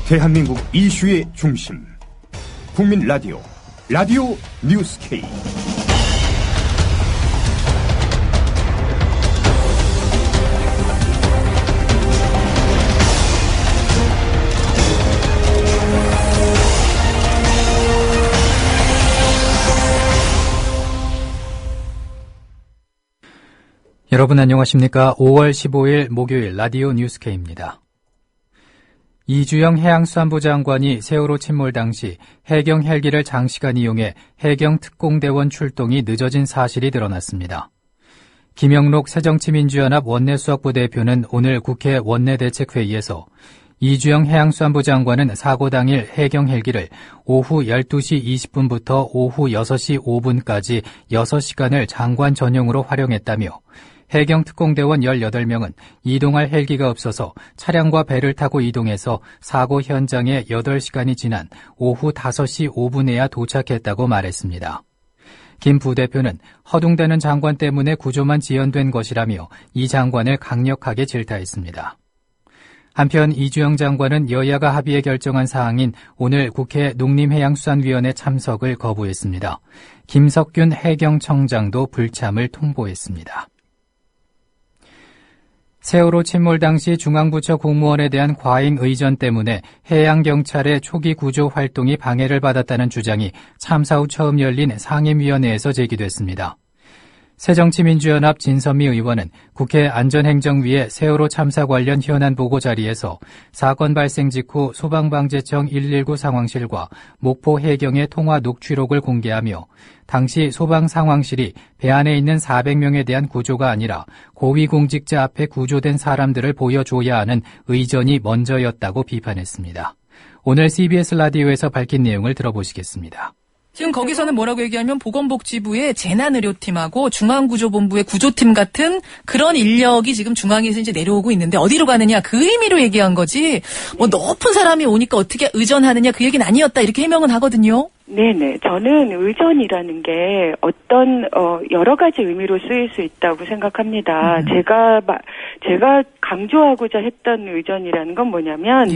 대한민국 이슈의 중심, 국민 라디오, 라디오 뉴스 K. 여러분 안녕하십니까? 5월 15일 목요일 라디오 뉴스 K입니다. 이주영 해양수산부 장관이 세월호 침몰 당시 해경 헬기를 장시간 이용해 해경특공대원 출동이 늦어진 사실이 드러났습니다. 김영록 새정치민주연합 원내수석부 대표는 오늘 국회 원내대책회의에서 이주영 해양수산부 장관은 사고 당일 해경 헬기를 오후 12시 20분부터 오후 6시 5분까지 6시간을 장관 전용으로 활용했다며 해경특공대원 18명은 이동할 헬기가 없어서 차량과 배를 타고 이동해서 사고 현장에 8시간이 지난 오후 5시 5분에야 도착했다고 말했습니다. 김 부대표는 허둥대는 장관 때문에 구조만 지연된 것이라며 이 장관을 강력하게 질타했습니다. 한편 이주영 장관은 여야가 합의해 결정한 사항인 오늘 국회 농림해양수산위원회 참석을 거부했습니다. 김석균 해경청장도 불참을 통보했습니다. 세월호 침몰 당시 중앙부처 공무원에 대한 과잉 의전 때문에 해양경찰의 초기 구조 활동이 방해를 받았다는 주장이 참사 후 처음 열린 상임위원회에서 제기됐습니다. 새정치민주연합 진선미 의원은 국회 안전행정위의 세월호 참사 관련 현안 보고 자리에서 사건 발생 직후 소방방재청 119 상황실과 목포 해경의 통화 녹취록을 공개하며 당시 소방 상황실이 배 안에 있는 400명에 대한 구조가 아니라 고위공직자 앞에 구조된 사람들을 보여줘야 하는 의전이 먼저였다고 비판했습니다. 오늘 CBS 라디오에서 밝힌 내용을 들어보시겠습니다. 지금 거기서는 뭐라고 얘기하면 보건복지부의 재난의료팀하고 중앙구조본부의 구조팀 같은 그런 인력이 지금 중앙에서 이제 내려오고 있는데 어디로 가느냐 그 의미로 얘기한 거지 뭐 높은 사람이 오니까 어떻게 의전하느냐 그 얘기는 아니었다 이렇게 해명은 하거든요. 네네. 저는 의전이라는 게 어떤 여러 가지 의미로 쓰일 수 있다고 생각합니다. 제가 강조하고자 했던 의전이라는 건 뭐냐면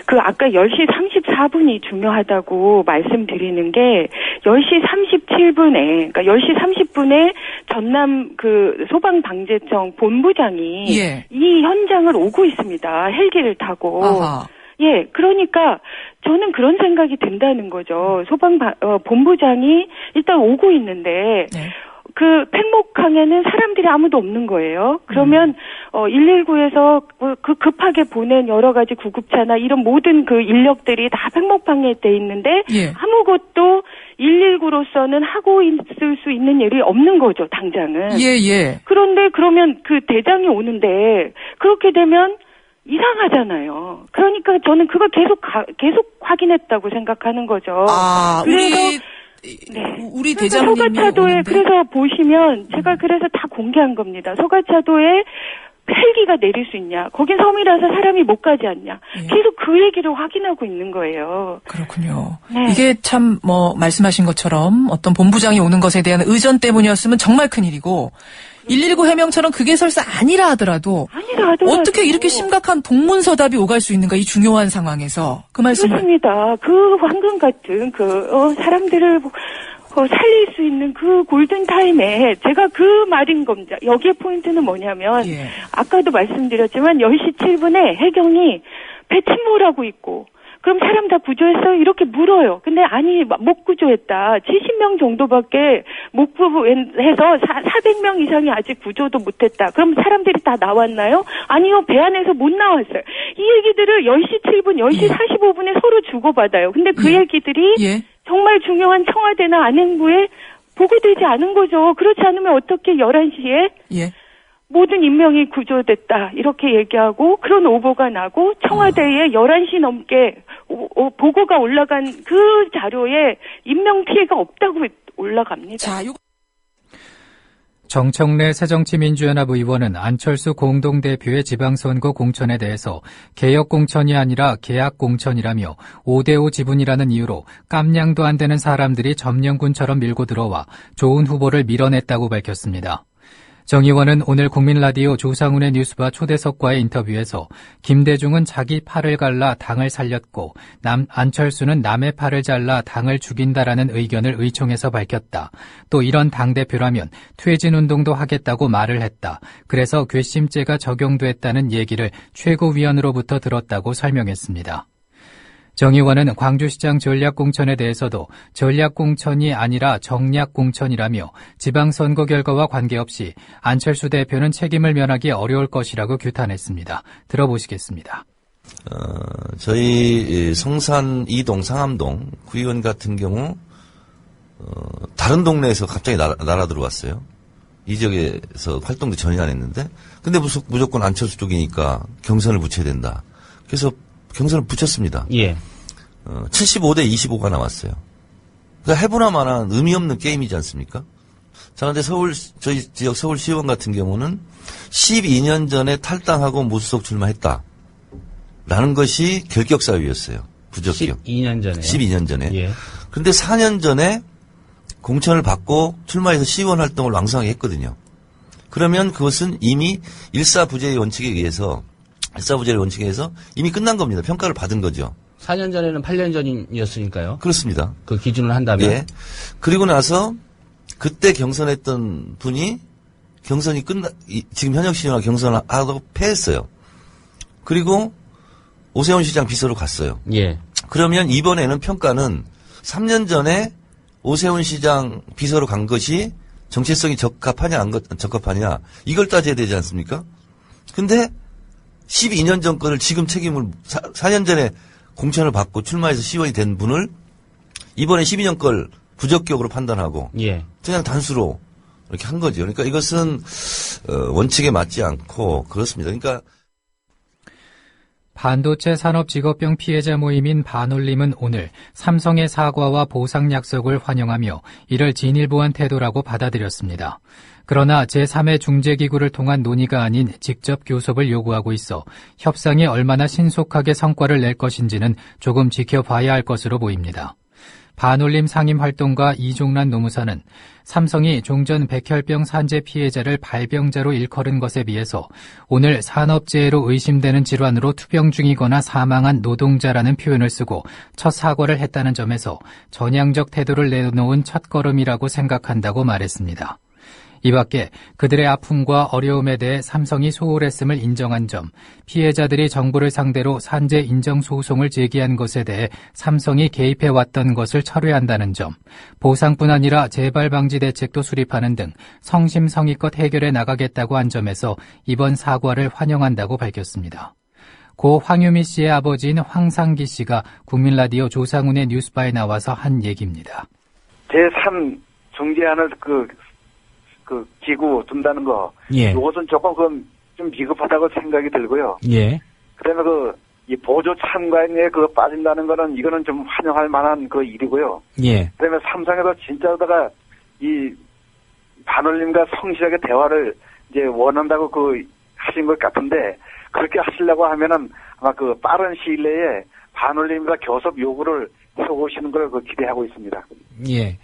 그 아까 10시 34분이 중요하다고 말씀드리는 게 10시 37분에 그러니까 10시 30분에 전남 그 소방방재청 본부장이 이 현장을 오고 있습니다. 헬기를 타고. 아하. 예, 그러니까 저는 그런 생각이 든다는 거죠. 본부장이 일단 오고 있는데 그 팽목항에는 사람들이 아무도 없는 거예요. 그러면 119에서 그 급하게 보낸 여러 가지 구급차나 이런 모든 그 인력들이 다 팽목항에 돼 있는데 아무것도 119로서는 하고 있을 수 있는 일이 없는 거죠, 당장은. 그런데 그러면 그 대장이 오는데 그렇게 되면 이상하잖아요. 그러니까 저는 그걸 계속 확인했다고 생각하는 거죠. 아, 그래서 우리 대장님이 소가차도에 오는데? 그래서 보시면 제가 그래서 다 공개한 겁니다. 소가차도에 헬기가 내릴 수 있냐? 거긴 섬이라서 사람이 못 가지 않냐? 계속 그 얘기를 확인하고 있는 거예요. 그렇군요. 네. 이게 참 말씀하신 것처럼 어떤 본부장이 오는 것에 대한 의전 때문이었으면 정말 큰일이고 119 해명처럼 그게 설사 아니라 하더라도 어떻게 이렇게 심각한 동문서답이 오갈 수 있는가 이 중요한 상황에서 그 말씀을. 그렇습니다. 그 황금 같은 사람들을 살릴 수 있는 그 골든타임에 제가 그 말인 겁니다. 여기에 포인트는 뭐냐면 아까도 말씀드렸지만 10시 7분에 해경이 배 침몰하고 있고 그럼 사람 다 구조했어요? 이렇게 물어요. 근데 아니 못 구조했다. 70명 정도밖에 못 구조해서 400명 이상이 아직 구조도 못했다. 그럼 사람들이 다 나왔나요? 아니요. 배 안에서 못 나왔어요. 이 얘기들을 10시 7분, 10시 45분에 서로 주고받아요. 근데 그 얘기들이 정말 중요한 청와대나 안행부에 보고되지 않은 거죠. 그렇지 않으면 어떻게 11시에 모든 인명이 구조됐다 이렇게 얘기하고 그런 오보가 나고 청와대에 11시 넘게 보고가 올라간 그 자료에 인명피해가 없다고 올라갑니다. 정청래 새정치민주연합 의원은 안철수 공동대표의 지방선거 공천에 대해서 개혁공천이 아니라 계약공천이라며 5대5 지분이라는 이유로 깜냥도 안 되는 사람들이 점령군처럼 밀고 들어와 좋은 후보를 밀어냈다고 밝혔습니다. 정 의원은 오늘 국민라디오 조상훈의 뉴스바 초대석과의 인터뷰에서 김대중은 자기 팔을 갈라 당을 살렸고 안철수는 남의 팔을 잘라 당을 죽인다라는 의견을 의총에서 밝혔다. 또 이런 당대표라면 퇴진운동도 하겠다고 말을 했다. 그래서 괘씸죄가 적용됐다는 얘기를 최고위원으로부터 들었다고 설명했습니다. 정 의원은 광주시장 전략공천에 대해서도 전략공천이 아니라 정략공천이라며 지방선거 결과와 관계없이 안철수 대표는 책임을 면하기 어려울 것이라고 규탄했습니다. 들어보시겠습니다. 저희 성산 2동 상암동 구의원 같은 경우 다른 동네에서 갑자기 날아 들어왔어요. 이 지역에서 활동도 전혀 안 했는데 근데 무조건 안철수 쪽이니까 경선을 붙여야 된다. 그래서 경선을 붙였습니다. 예. 75대 25가 나왔어요. 그러니까 해보나 마나 의미 없는 게임이지 않습니까? 자, 근데 저희 지역 서울시의원 같은 경우는 12년 전에 탈당하고 무소속 출마했다. 라는 것이 결격 사유였어요. 부적격. 12년 전에. 예. 그런데 4년 전에 공천을 받고 출마해서 시의원 활동을 왕성하게 했거든요. 그러면 그것은 이미 일사부재의 원칙에 의해서 이미 끝난 겁니다. 평가를 받은 거죠. 4년 전에는 8년 전이었으니까요. 그렇습니다. 그 기준을 한다면. 예. 그리고 나서 그때 경선했던 분이 경선이 지금 현역 시장과 경선을 하고 패했어요. 그리고 오세훈 시장 비서로 갔어요. 예. 그러면 이번에는 평가는 3년 전에 오세훈 시장 비서로 간 것이 정체성이 적합하냐 안 적합하냐 이걸 따져야 되지 않습니까? 근데 12년 전 거를 지금 책임을 4년 전에 공천을 받고 출마해서 시의원이 된 분을 이번에 12년 걸 부적격으로 판단하고 예. 그냥 단수로 이렇게 한 거죠. 그러니까 이것은 원칙에 맞지 않고 그렇습니다. 그러니까 반도체 산업 직업병 피해자 모임인 반올림은 오늘 삼성의 사과와 보상 약속을 환영하며 이를 진일보한 태도라고 받아들였습니다. 그러나 제3의 중재기구를 통한 논의가 아닌 직접 교섭을 요구하고 있어 협상이 얼마나 신속하게 성과를 낼 것인지는 조금 지켜봐야 할 것으로 보입니다. 반올림 상임활동가 이종란 노무사는 삼성이 종전 백혈병 산재 피해자를 발병자로 일컬은 것에 비해서 오늘 산업재해로 의심되는 질환으로 투병 중이거나 사망한 노동자라는 표현을 쓰고 첫 사과를 했다는 점에서 전향적 태도를 내놓은 첫걸음이라고 생각한다고 말했습니다. 이 밖에 그들의 아픔과 어려움에 대해 삼성이 소홀했음을 인정한 점, 피해자들이 정부를 상대로 산재 인정 소송을 제기한 것에 대해 삼성이 개입해왔던 것을 철회한다는 점, 보상뿐 아니라 재발 방지 대책도 수립하는 등 성심성의껏 해결해 나가겠다고 한 점에서 이번 사과를 환영한다고 밝혔습니다. 고 황유미 씨의 아버지인 황상기 씨가 국민라디오 조상훈의 뉴스바에 나와서 한 얘기입니다. 제3 중재안을 그 기구 둔다는 거. 예. 이것은 조금 좀 비겁하다고 생각이 들고요. 예. 그다음에 이 보조 참가인에 빠진다는 거는 이거는 좀 환영할 만한 일이고요. 예. 그다음에 삼성에서 진짜로다가 이 반올림과 성실하게 대화를 이제 원한다고 하신 것 같은데 그렇게 하시려고 하면은 아마 빠른 시일 내에 반올림과 교섭 요구를 해오시는 걸 기대하고 있습니다. 예.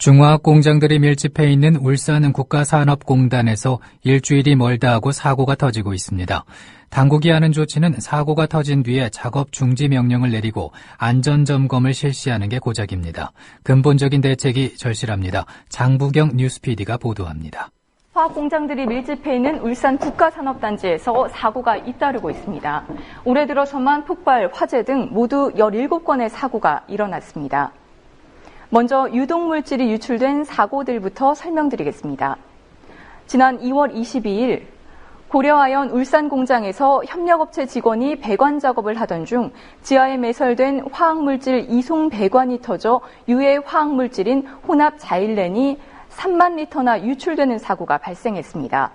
중화학 공장들이 밀집해 있는 울산 국가산업공단에서 일주일이 멀다 하고 사고가 터지고 있습니다. 당국이 하는 조치는 사고가 터진 뒤에 작업 중지 명령을 내리고 안전점검을 실시하는 게 고작입니다. 근본적인 대책이 절실합니다. 장부경 뉴스PD가 보도합니다. 화학 공장들이 밀집해 있는 울산 국가산업단지에서 사고가 잇따르고 있습니다. 올해 들어서만 폭발, 화재 등 모두 17건의 사고가 일어났습니다. 먼저 유독물질이 유출된 사고들부터 설명드리겠습니다. 지난 2월 22일 고려아연 울산 공장에서 협력업체 직원이 배관 작업을 하던 중 지하에 매설된 화학물질 이송 배관이 터져 유해 화학물질인 혼합 자일렌이 3만 리터나 유출되는 사고가 발생했습니다.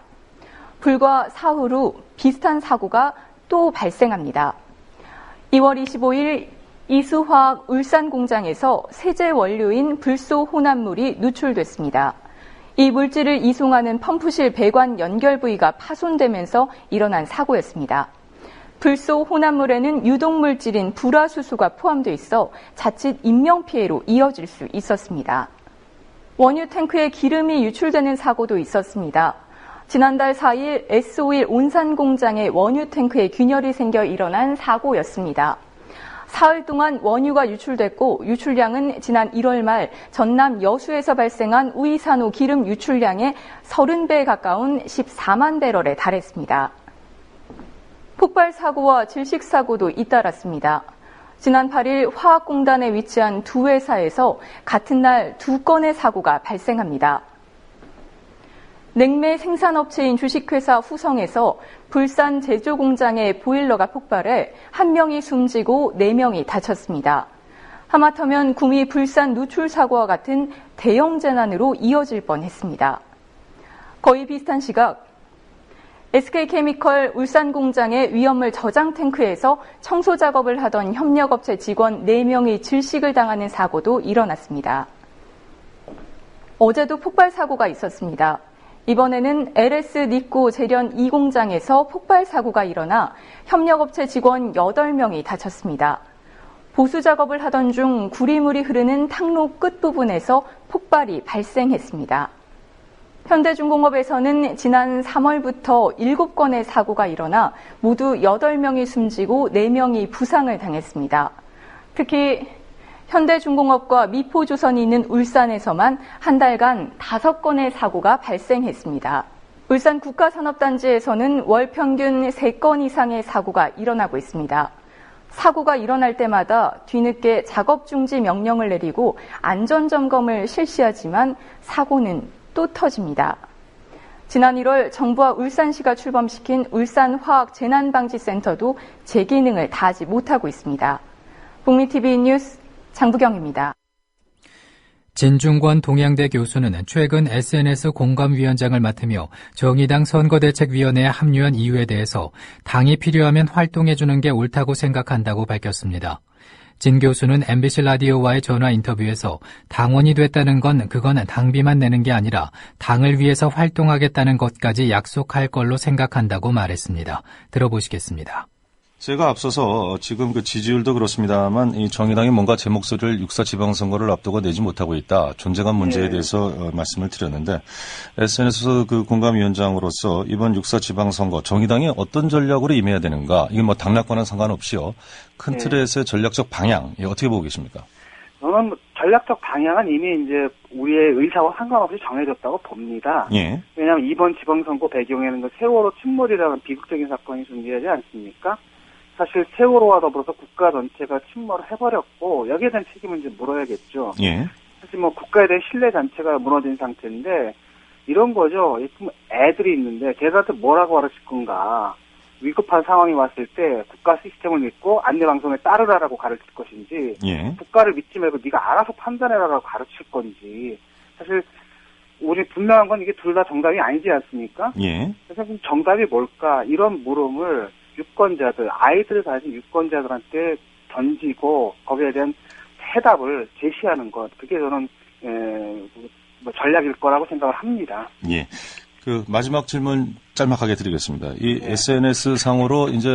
불과 사흘 후 비슷한 사고가 또 발생합니다. 2월 25일 이수화학 울산 공장에서 세제 원료인 불소 혼합물이 누출됐습니다. 이 물질을 이송하는 펌프실 배관 연결 부위가 파손되면서 일어난 사고였습니다. 불소 혼합물에는 유독물질인 불화수소가 포함되어 있어 자칫 인명피해로 이어질 수 있었습니다. 원유 탱크에 기름이 유출되는 사고도 있었습니다. 지난달 4일 S-오일 온산 공장의 원유 탱크에 균열이 생겨 일어난 사고였습니다. 사흘 동안 원유가 유출됐고 유출량은 지난 1월 말 전남 여수에서 발생한 우이산호 기름 유출량의 30배에 가까운 14만 배럴에 달했습니다. 폭발 사고와 질식 사고도 잇따랐습니다. 지난 8일 화학공단에 위치한 두 회사에서 같은 날 2건의 사고가 발생합니다. 냉매 생산업체인 주식회사 후성에서 불산 제조공장의 보일러가 폭발해 1명이 숨지고 4명이 다쳤습니다. 하마터면 구미 불산 누출 사고와 같은 대형 재난으로 이어질 뻔했습니다. 거의 비슷한 시각 SK케미컬 울산 공장의 위험물 저장 탱크에서 청소 작업을 하던 협력업체 직원 4명이 질식을 당하는 사고도 일어났습니다. 어제도 폭발 사고가 있었습니다. 이번에는 LS 니코 재련 2공장에서 폭발 사고가 일어나 협력업체 직원 8명이 다쳤습니다. 보수 작업을 하던 중 구리물이 흐르는 탕로 끝부분에서 폭발이 발생했습니다. 현대중공업에서는 지난 3월부터 7건의 사고가 일어나 모두 8명이 숨지고 4명이 부상을 당했습니다. 특히 현대중공업과 미포조선이 있는 울산에서만 한 달간 5건의 사고가 발생했습니다. 울산 국가산업단지에서는 월 평균 3건 이상의 사고가 일어나고 있습니다. 사고가 일어날 때마다 뒤늦게 작업 중지 명령을 내리고 안전점검을 실시하지만 사고는 또 터집니다. 지난 1월 정부와 울산시가 출범시킨 울산화학재난방지센터도 제 기능을 다하지 못하고 있습니다. 북미TV 뉴스 장부경입니다. 진중권 동양대 교수는 최근 SNS 공감위원장을 맡으며 정의당 선거대책위원회에 합류한 이유에 대해서 당이 필요하면 활동해주는 게 옳다고 생각한다고 밝혔습니다. 진 교수는 MBC 라디오와의 전화 인터뷰에서 당원이 됐다는 건 그건 당비만 내는 게 아니라 당을 위해서 활동하겠다는 것까지 약속할 걸로 생각한다고 말했습니다. 들어보시겠습니다. 제가 앞서서 지금 그 지지율도 그렇습니다만 이 정의당이 뭔가 제 목소리를 6.4 지방선거를 앞두고 내지 못하고 있다. 존재감 문제에 대해서 말씀을 드렸는데 SNS 그 공감위원장으로서 이번 6.4 지방선거 정의당이 어떤 전략으로 임해야 되는가. 이게 뭐 당락과는 상관없이요. 큰 틀에서의 전략적 방향 어떻게 보고 계십니까? 저는 전략적 방향은 이미 이제 우리의 의사와 상관없이 정해졌다고 봅니다. 예. 왜냐하면 이번 지방선거 배경에는 그 세월호 침몰이라는 비극적인 사건이 존재하지 않습니까? 사실 세월호와 더불어서 국가 전체가 침몰을 해버렸고 여기에 대한 책임을 이제 물어야겠죠. 예. 사실 뭐 국가에 대한 신뢰 자체가 무너진 상태인데 이런 거죠. 애들이 있는데 걔들한테 뭐라고 가르칠 건가. 위급한 상황이 왔을 때 국가 시스템을 믿고 안내방송에 따르라라고 가르칠 것인지 국가를 믿지 말고 네가 알아서 판단해라라고 가르칠 건지 사실 우리 분명한 건 이게 둘 다 정답이 아니지 않습니까? 그래서 정답이 뭘까 이런 물음을 유권자들, 아이들을 가진 유권자들한테 던지고 거기에 대한 해답을 제시하는 것, 그게 저는 뭐 전략일 거라고 생각을 합니다. 예. 그 마지막 질문 짤막하게 드리겠습니다. 이 SNS 상으로 이제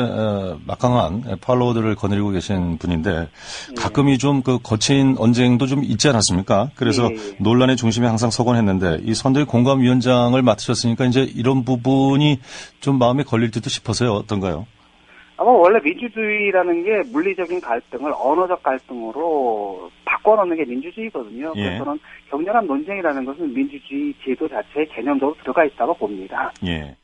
막강한 팔로워들을 거느리고 계신 분인데 가끔이 좀 그 거친 언쟁도 좀 있지 않았습니까? 그래서 논란의 중심에 항상 서곤 했는데 이 선대위 공감위원장을 맡으셨으니까 이제 이런 부분이 좀 마음에 걸릴 듯도 싶어서요. 어떤가요? 아마 원래 민주주의라는 게 물리적인 갈등을 언어적 갈등으로 바꿔놓는 게 민주주의거든요. 그래서 저는 격렬한 논쟁이라는 것은 민주주의 제도 자체의 개념적으로 들어가 있다고 봅니다. 예.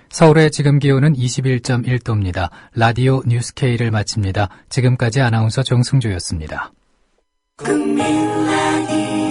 서울의 지금 기온은 21.1도입니다. 라디오 뉴스 K를 마칩니다. 지금까지 아나운서 정승조였습니다. 국민라디오